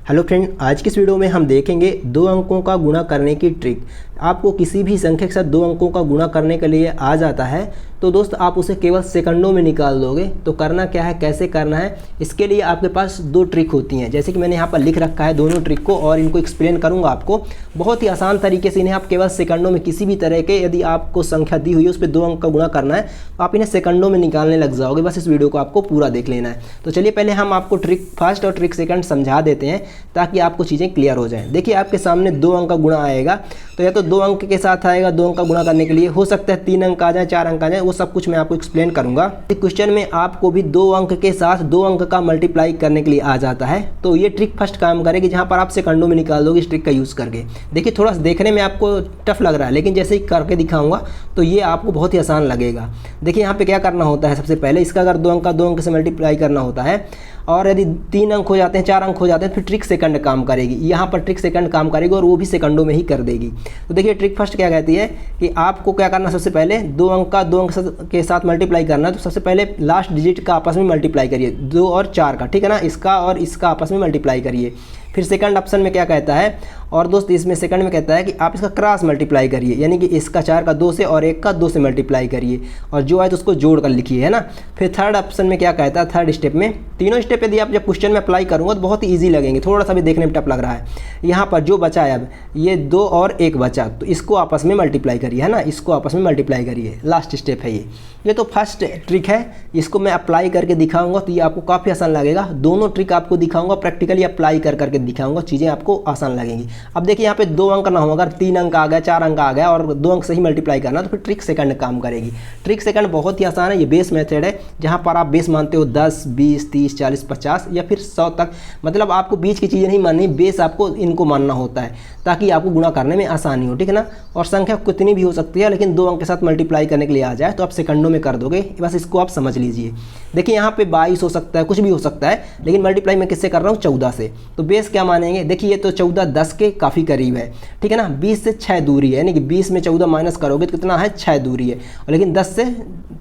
Hello friend, आज की इस वीडियो में हम देखेंगे दो अंकों का गुणा करने की ट्रिक। आपको किसी भी संख्या के साथ दो अंकों का गुणा करने के लिए आ जाता है तो दोस्त आप उसे केवल सेकंडों में निकाल दोगे। तो करना क्या है, कैसे करना है, इसके लिए आपके पास दो ट्रिक होती हैं। जैसे कि मैंने यहाँ पर लिख रखा है दोनों ट्रिक को और इनको एक्सप्लेन करूँगा आपको बहुत ही आसान तरीके से। इन्हें आप केवल सेकंडों में किसी भी तरह के, यदि आपको संख्या दी हुई है उस पर दो अंक का गुणा करना है तो आप इन्हें सेकंडों में निकालने लग जाओगे। बस इस वीडियो को आपको पूरा देख लेना है। तो चलिए पहले हम आपको ट्रिक फर्स्ट और ट्रिक सेकंड समझा देते हैं ताकि आपको चीज़ें क्लियर हो जाएं। देखिए आपके सामने दो अंक का गुणा आएगा तो या तो दो अंक के साथ आएगा, दो अंक का गुणा करने के लिए हो सकता है तीन अंक आ जाए, चार अंक आ जाए, वो सब कुछ मैं आपको एक्सप्लेन करूंगा। इस क्वेश्चन में आपको भी दो अंक के साथ दो अंक का मल्टीप्लाई करने के लिए आ जाता है। तो ये ट्रिक फर्स्ट काम करेगी जहां पर आप सेकंडों में निकाल दोगे इस ट्रिक का यूज़ करके। देखिए थोड़ा देखने में आपको टफ लग रहा है लेकिन जैसे ही करके दिखाऊंगा तो ये आपको बहुत ही आसान लगेगा। देखिए यहाँ पे क्या करना होता है, सबसे पहले इसका अगर दो अंक का दो अंक से मल्टीप्लाई करना होता है और यदि तीन अंक हो जाते हैं, चार अंक हो जाते हैं, फिर ट्रिक सेकंड काम करेगी। यहाँ पर ट्रिक सेकंड काम करेगी और वो भी सेकंडों में ही कर देगी। तो देखिए ट्रिक फर्स्ट क्या कहती है कि आपको क्या करना, सबसे पहले दो अंक का दो अंक के साथ मल्टीप्लाई करना है। तो सबसे पहले लास्ट डिजिट का आपस में मल्टीप्लाई करिए, 2 और 4 का, ठीक है ना, इसका और इसका आपस में मल्टीप्लाई करिए। फिर सेकंड ऑप्शन में क्या कहता है, और दोस्त इसमें सेकंड में कहता है कि आप इसका क्रॉस मल्टीप्लाई करिए, यानी कि इसका 4 का 2 से और 1 का 2 से मल्टीप्लाई करिए और जो है तो उसको जोड़ कर लिखिए, है ना। फिर थर्ड ऑप्शन में क्या कहता है, थर्ड स्टेप में, तीनों स्टेप यदि आप जब क्वेश्चन में अप्लाई करूँगा तो बहुत ही ईजी लगेंगे, थोड़ा सा भी देखने में टफ लग रहा है। यहाँ पर जो बचा है अब ये 2 और 1 बचा तो इसको आपस में मल्टीप्लाई करिए, है ना, इसको आपस में मल्टीप्लाई करिए। लास्ट स्टेप है ये तो फर्स्ट ट्रिक है। इसको मैं अप्लाई करके दिखाऊंगा तो ये आपको काफ़ी आसान लगेगा। दोनों ट्रिक आपको दिखाऊंगा, प्रैक्टिकली अप्लाई करके दिखाऊंगा, चीज़ें आपको आसान लगेंगी। अब देखिए यहाँ पे दो अंक ना हो, अगर तीन अंक आ गया, चार अंक आ गया और दो अंक से ही मल्टीप्लाई करना तो फिर ट्रिक सेकंड काम करेगी। ट्रिक सेकंड बहुत ही आसान है, ये बेस मेथड है जहाँ पर आप बेस मानते हो 10, 20, 30, 40, 50 या फिर 100 तक। मतलब आपको बीच की चीज़ें नहीं माननी, बेस आपको इनको मानना होता है ताकि आपको गुणा करने में आसानी हो, ठीक है ना। और संख्या कितनी भी हो सकती है लेकिन दो अंक के साथ मल्टीप्लाई करने के लिए आ जाए तो आप सेकंडों में कर दोगे। बस इसको आप समझ लीजिए। देखिए यहाँ पे 22 हो सकता है, कुछ भी हो सकता है, लेकिन मल्टीप्लाई मैं किससे कर रहा हूँ, 14 से। तो बेस क्या मानेंगे, देखिए ये तो 14 10 के काफ़ी करीब है, ठीक है ना। 20 से 6 दूरी है, यानी कि 20 में 14 माइनस करोगे तो कितना है, 6 दूरी है, लेकिन 10 से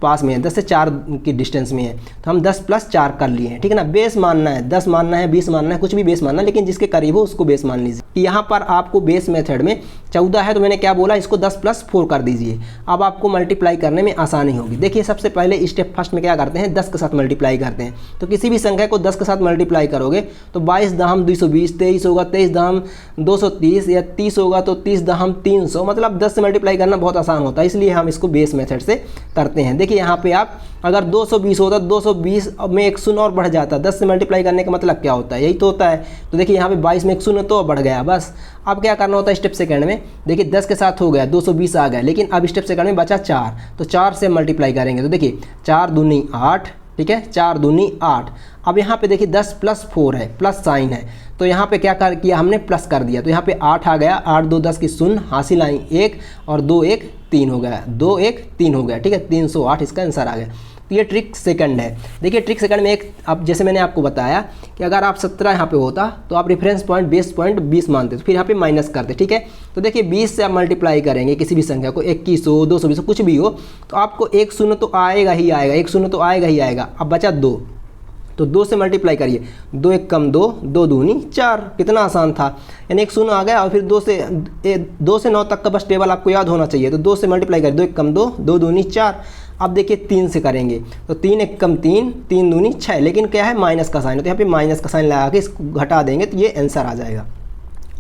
पास में है, 10 से 4 की डिस्टेंस में है तो हम 10 + 4 कर लिए हैं, ठीक है ना। बेस मानना है, 10 मानना है, 20 मानना है, कुछ भी बेस मानना है, लेकिन जिसके करीब हो उसको बेस मान लीजिए। कि यहाँ पर आपको बेस मेथड में 14 है तो मैंने क्या बोला, इसको 10 + 4 कर दीजिए। अब आपको मल्टीप्लाई करने में आसानी होगी। देखिए सबसे पहले स्टेप फर्स्ट में क्या करते हैं, 10 के साथ मल्टीप्लाई करते हैं। तो किसी भी संख्या को 10 के साथ मल्टीप्लाई करोगे तो 22 दहम 220, 23 होगा 23 दहम 230 या 30 होगा तो 30 दहम 300। मतलब 10 से मल्टीप्लाई करना बहुत आसान होता है, इसलिए हम इसको बेस मेथड से करते हैं। देखिए यहाँ पे आप अगर 220 होता 220 में एक शून्य और बढ़ जाता, 10 से मल्टीप्लाई करने का मतलब क्या होता है, यही तो होता है। तो देखिए यहाँ पे 22 में एक शून्य तो बढ़ गया। बस अब क्या करना होता है स्टेप सेकंड में, देखिए 10 के साथ हो गया 220 आ गया, लेकिन अब स्टेप सेकंड में बचा 4, तो 4 से मल्टीप्लाई करेंगे। तो देखिए 4 दूनी 8, ठीक है, 4 दूनी 8। अब यहाँ पे देखिए 10 + 4 है, प्लस साइन है, तो यहाँ पे क्या किया हमने, प्लस कर दिया। तो यहाँ पे 8 आ गया, 8 2 10 की शून्य, हासिल आई 1 और 2 1 3 हो गया, 2 1 3 हो गया, ठीक है, 308 इसका आंसर आ गया। तो ये ट्रिक सेकंड है। देखिए ट्रिक सेकंड में एक, अब जैसे मैंने आपको बताया कि अगर आप 17 यहाँ पे होता तो आप रेफरेंस पॉइंट बेस पॉइंट 20 मानते तो फिर यहाँ पे माइनस करते, ठीक है। तो देखिए 20 से आप मल्टीप्लाई करेंगे किसी भी संख्या को, 2100 220 कुछ भी हो, तो आपको एक शून्य तो आएगा ही आएगा, एक शून्य तो आएगा ही आएगा। अब बचा 2, तो 2 से मल्टीप्लाई करिए, 2 1 कम 2, 2 दूनी 4, कितना आसान था। यानी एक शून्य आ गया और फिर 2 से 9 तक का बस टेबल आपको याद होना चाहिए। तो 2 से मल्टीप्लाई करिए, 2 1 कम 2, 2 दूनी 4। अब देखिए 3 से करेंगे तो 3 1 कम 3, 3 दूनी 6, लेकिन क्या है, माइनस का साइन है, तो यहाँ पे माइनस का साइन लगा के इसको घटा देंगे तो ये आंसर आ जाएगा।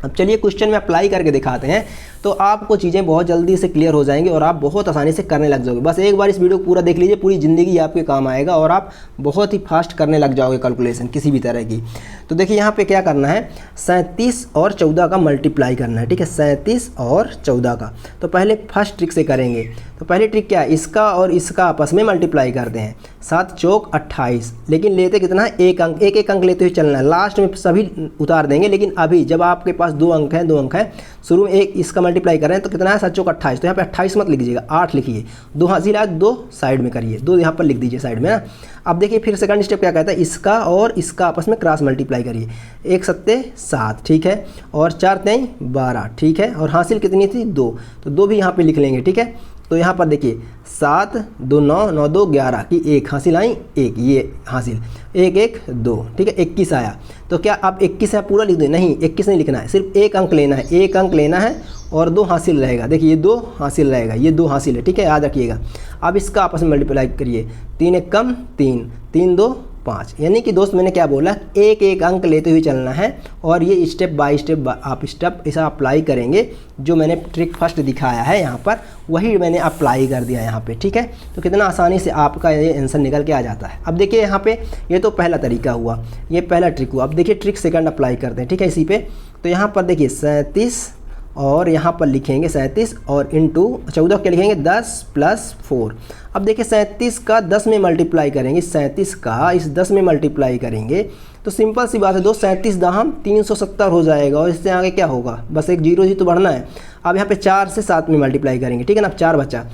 अब चलिए क्वेश्चन में अप्लाई करके दिखाते हैं तो आपको चीज़ें बहुत जल्दी से क्लियर हो जाएंगी और आप बहुत आसानी से करने लग जाओगे। बस एक बार इस वीडियो को पूरा देख लीजिए, पूरी ज़िंदगी आपके काम आएगा और आप बहुत ही फास्ट करने लग जाओगे कैलकुलेशन किसी भी तरह की। तो देखिए यहाँ पे क्या करना है, 37 और 14 का मल्टीप्लाई करना है, ठीक है, 37 और 14 का। तो पहले फर्स्ट ट्रिक से करेंगे। तो पहली ट्रिक क्या है, इसका और इसका आपस में मल्टीप्लाई करते हैं, 7 चौक 28, लेकिन लेते कितना है, एक अंक, एक एक अंक लेते हुए चलना है, लास्ट में सभी उतार देंगे। लेकिन अभी जब आपके पास दो अंक हैं, शुरू में एक इसका मल्टीप्लाई कर रहे हैं तो कितना है, 7 चौक 28, तो यहाँ पे 28 मत लिखिएगा, 8 लिखिए, 2 हासिल आए, 2 साइड में करिए, 2 यहाँ पर लिख दीजिए साइड में ना। अब देखिए फिर सेकंड स्टेप क्या कहता है, इसका और इसका आपस में क्रॉस मल्टीप्लाई करिए, 1 7 7, ठीक है, और 4 3 12, ठीक है, और हासिल कितनी थी, 2, तो 2 भी यहाँ पे लिख लेंगे, ठीक है। तो यहाँ पर देखिए 7 2 9 9 2 11 की 1 हासिल आई 1, ये हासिल 1 1 2, ठीक है 21 आया। तो क्या आप 21 है पूरा लिख दें? नहीं, 21 नहीं लिखना है, सिर्फ एक अंक लेना है, एक अंक लेना है और 2 हासिल रहेगा। देखिए ये 2 हासिल रहेगा, ये 2 हासिल है, ठीक है, याद रखिएगा। अब इसका आपस में मल्टीप्लाई करिए, 3 1 कम 3, 3 2 5, यानी कि दोस्त मैंने क्या बोला, एक एक अंक लेते हुए चलना है और ये स्टेप बाय स्टेप आप स्टेप ऐसा अप्लाई करेंगे। जो मैंने ट्रिक फर्स्ट दिखाया है यहाँ पर, वही मैंने अप्लाई कर दिया यहाँ पे, ठीक है। तो कितना आसानी से आपका ये आंसर निकल के आ जाता है। अब देखिए यहाँ पे ये तो पहला तरीका हुआ, ये पहला ट्रिक हुआ। अब देखिए ट्रिक सेकंड अप्लाई करते हैं, ठीक है, इसी पे। तो यहाँ पर देखिए 37 और यहाँ पर लिखेंगे 37 और इंटू 14 क्या लिखेंगे 10 + 4। अब देखिए 37 का 10 में मल्टीप्लाई करेंगे, 37 का इस 10 में मल्टीप्लाई करेंगे तो सिंपल सी बात है दोस्त, 37 दाहम 370 हो जाएगा और इससे आगे क्या होगा, बस एक जीरो ही तो बढ़ना है। अब यहाँ पे 4 से 7 में मल्टीप्लाई करेंगे, ठीक है ना, अब 4 बचा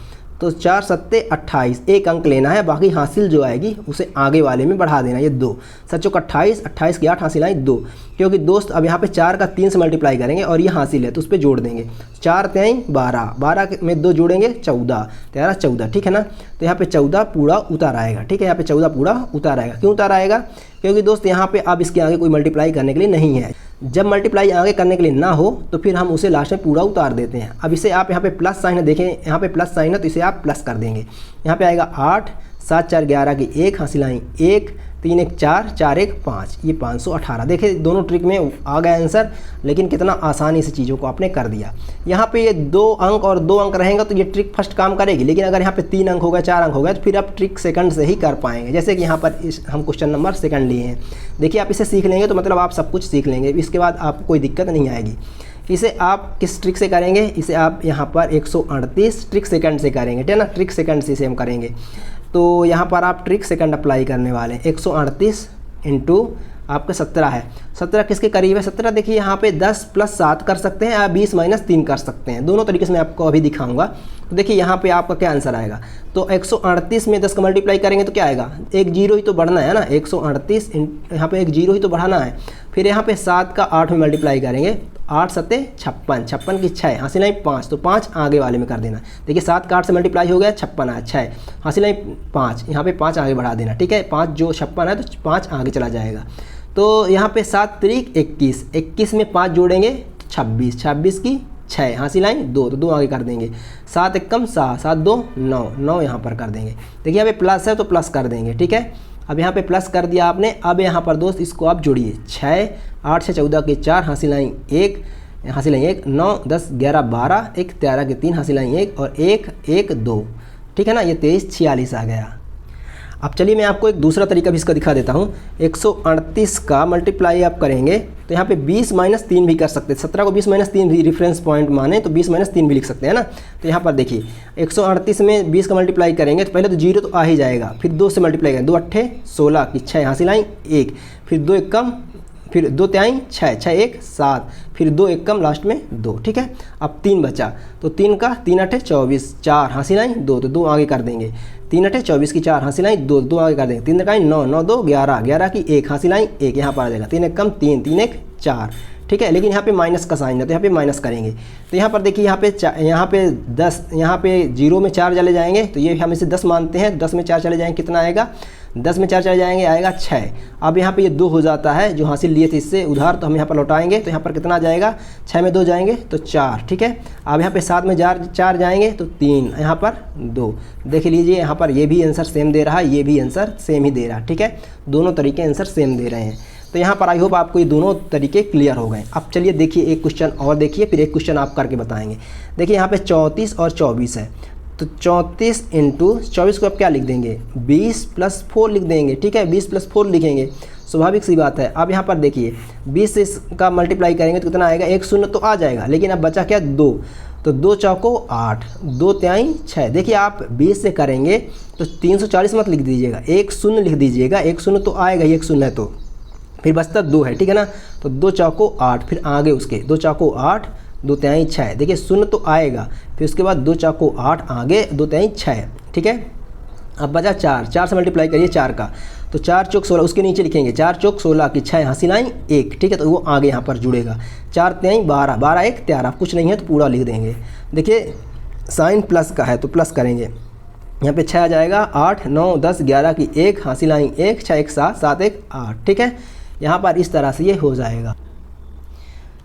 तो 4 7 28, एक अंक लेना है, बाकी हासिल जो आएगी उसे आगे वाले में बढ़ा देना। ये 2 7 28, 28 की 8 हासिल आई 2, क्योंकि दोस्त अब यहाँ पे 4 का 3 से मल्टीप्लाई करेंगे और ये हासिल है तो उस पर जोड़ देंगे। 4 3 12, 12 में 2 जोड़ेंगे 14, 13 14, ठीक है ना। तो यहाँ पे 14 पूरा उतार आएगा, ठीक है, यहाँ पे 14 पूरा उतार आएगा। क्यों उतार आएगा? क्योंकि दोस्त यहाँ पे अब इसके आगे कोई मल्टीप्लाई करने के लिए नहीं है। जब मल्टीप्लाई आगे करने के लिए ना हो तो फिर हम उसे लास्ट में पूरा उतार देते हैं। अब इसे आप यहाँ पे प्लस साइन है, देखें यहाँ पे प्लस साइन है तो इसे आप प्लस कर देंगे। यहाँ पे आएगा 8 7 4 11 की 1 हासिल आई 1, 3 1 4, 4 1 5, ये 518। देखिए दोनों ट्रिक में आ गया आंसर, लेकिन कितना आसानी से चीज़ों को आपने कर दिया। यहाँ पे ये 2 अंक और 2 अंक रहेंगे तो ये ट्रिक फर्स्ट काम करेगी, लेकिन अगर यहाँ पे 3 अंक हो गया 4 अंक हो गया तो फिर आप ट्रिक सेकंड से ही कर पाएंगे। जैसे कि यहाँ पर हम क्वेश्चन नंबर सेकंड लिए हैं, देखिए आप इसे सीख लेंगे तो मतलब आप सब कुछ सीख लेंगे, इसके बाद आपको कोई दिक्कत नहीं आएगी। इसे आप किस ट्रिक से करेंगे, इसे आप यहाँ पर 138 ट्रिक सेकंड से करेंगे, ठीक है ना, ट्रिक सेकंड से इसे हम करेंगे। तो यहाँ पर आप ट्रिक सेकंड अप्लाई करने वाले हैं। 138 इंटू आपका 17 है, 17 किसके करीब है 17? देखिए यहाँ पे 10 + 7 कर सकते हैं या 20 - 3 कर सकते हैं, दोनों तरीके से मैं आपको अभी दिखाऊंगा। तो देखिए यहाँ पे आपका क्या आंसर आएगा, तो 138 में 10 का मल्टीप्लाई करेंगे तो क्या आएगा, एक जीरो ही तो बढ़ना है ना, 138 यहाँ पे एक जीरो ही तो बढ़ाना है। फिर यहाँ पे 7 का 8 में मल्टीप्लाई करेंगे, 8 7 56, 56 की 6 हासिल आई 5, तो 5 आगे वाले में कर देना। देखिए 7 का 8 से मल्टीप्लाई हो गया 56 आया 6 हासिल आई 5, यहाँ पे 5 आगे बढ़ा देना, ठीक है, 5 जो 56 है तो 5 आगे चला जाएगा। तो यहाँ पे 7 3 21, 21 में 5 जोड़ेंगे 26, 26 की 6 हासिल आई 2, तो 2 आगे कर देंगे। 7 1 कम 7, 7 2 9, 9 यहाँ पर कर देंगे। देखिए यहाँ पे प्लस है तो प्लस कर देंगे, ठीक है। अब यहाँ पे प्लस कर दिया आपने। अब यहाँ पर दोस्त इसको आप जोड़िए, 6 8 से 14 की 4 हासिल आई 1, हासिल आई 1, 9 10 11 12, 1 13 की 3 हासिल आई 1 और 1 1 2, ठीक है ना, ये 23 46 आ गया। अब चलिए मैं आपको एक दूसरा तरीका भी इसका दिखा देता हूँ। 138 का मल्टीप्लाई आप करेंगे तो यहाँ पे 20 - 3 भी कर सकते हैं, 17 को 20 - 3 भी रेफरेंस पॉइंट माने तो 20 - 3 भी लिख सकते हैं ना। तो यहाँ पर देखिए 138 में 20 का मल्टीप्लाई करेंगे तो पहले तो जीरो तो आ ही जाएगा, फिर 2 से मल्टीप्लाई करेंगे, 2 8 16 की 6 हासिल आई 1, फिर 2 1 कम, फिर 2 3 6, 6 1 7, फिर 2 1 कम लास्ट में 2, ठीक है। अब 3 बचा तो 3 का 3 8 24, 4 हासिल आई 2, तो 2 आगे कर देंगे। 3 8 24 की 4 हासिल आई 2, 2 आगे कर देंगे। 3 का 9 9 2 11, 11 की 1 हासिल आई 1, यहाँ पर आ जाएगा। 3 1 कम 3, 3 1 4, ठीक है। लेकिन यहाँ पे माइनस का साइन है तो यहाँ पे माइनस करेंगे। तो यहाँ पर देखिए यहाँ पे 10, यहाँ पे 0 में 4 चले जाएंगे तो ये हम इसे 10 मानते हैं, 10 में 4 चले जाएंगे कितना आएगा, 10 में 4 चले जाएंगे आएगा 6। अब यहाँ पे ये 2 हो जाता है जो हासिल लिए थे इससे उधार, तो हम यहाँ पर लौटाएंगे तो यहाँ पर कितना आ जाएगा, 6 में 2 जाएंगे तो 4, ठीक है। अब यहाँ पे 7 में 4 जाएंगे तो 3, यहाँ पर 2। देख लीजिए यहाँ पर ये भी आंसर सेम दे रहा है, ये भी आंसर सेम ही दे रहा है, ठीक है, दोनों तरीके आंसर सेम दे रहे हैं। तो यहाँ पर आई होप आपको ये दोनों तरीके क्लियर हो गए। अब चलिए देखिए एक क्वेश्चन और देखिए, फिर एक क्वेश्चन आप करके बताएंगे। देखिए यहाँ पे 34 और 24 है, तो 34 इंटू 24 को आप क्या लिख देंगे, 20 + 4 लिख देंगे, ठीक है, 20 + 4 लिखेंगे, स्वाभाविक सी बात है। अब यहाँ पर देखिए 20 से इसका मल्टीप्लाई करेंगे तो कितना आएगा, 1 0 तो आ जाएगा, लेकिन अब बचा क्या 2, तो 2 चौको 8, 2 3 6। देखिए आप 20 से करेंगे तो 340 मत लिख दीजिएगा, 1 0 लिख दीजिएगा, 1 0 तो आएगा, 1 0 है तो फिर बचता 2 है, ठीक है ना। तो 2 चौको 8, फिर आगे उसके 2 चौको 8, 2 3 6, देखिए 0 तो आएगा, फिर उसके बाद 2 चौको 8 आगे 2 3 6, ठीक है। अब बचा 4, 4 से मल्टीप्लाई करिए 4 का, तो 4 चौक 16, उसके नीचे लिखेंगे 4 चौक 16 की 6 हासिल आई 1, ठीक है, तो वो आगे यहाँ पर जुड़ेगा। 4 3 12, 12 1 13, कुछ नहीं है तो पूरा लिख देंगे। देखिए साइन प्लस का है तो प्लस करेंगे, यहाँ पे 6 आ जाएगा, 8 9 10 11 की 1 हासिल आई 1, 6 1 7 7 1 8। ठीक है, यहाँ पर इस तरह से ये हो जाएगा।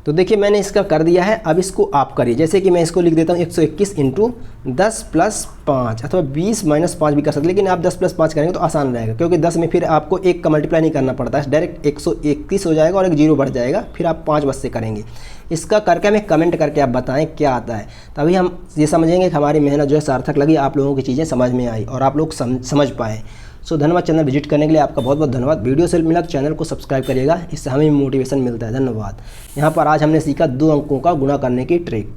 तो देखिए मैंने इसका कर दिया है, अब इसको आप करिए। जैसे कि मैं इसको लिख देता हूँ 121 इंटू 10 + 5 अथवा 20 - 5 भी कर सकते, लेकिन आप 10 + 5 करेंगे तो आसान रहेगा, क्योंकि 10 में फिर आपको 1 का मल्टीप्लाई नहीं करना पड़ता है, डायरेक्ट 121 हो जाएगा और एक 0 बढ़ जाएगा, फिर आप 5 बस से करेंगे। इसका करके हमें कमेंट करके आप बताएं क्या आता है, तभी हम ये समझेंगे कि हमारी मेहनत जो है सार्थक लगी, आप लोगों की चीज़ें समझ में आई और आप लोग समझ पाएँ। सो धन्यवाद चैनल विजिट करने के लिए, आपका बहुत बहुत धन्यवाद। वीडियो से मिला तो चैनल को सब्सक्राइब करिएगा, इससे हमें मोटिवेशन मिलता है। धन्यवाद। यहाँ पर आज हमने सीखा 2 अंकों का गुणा करने की ट्रिक।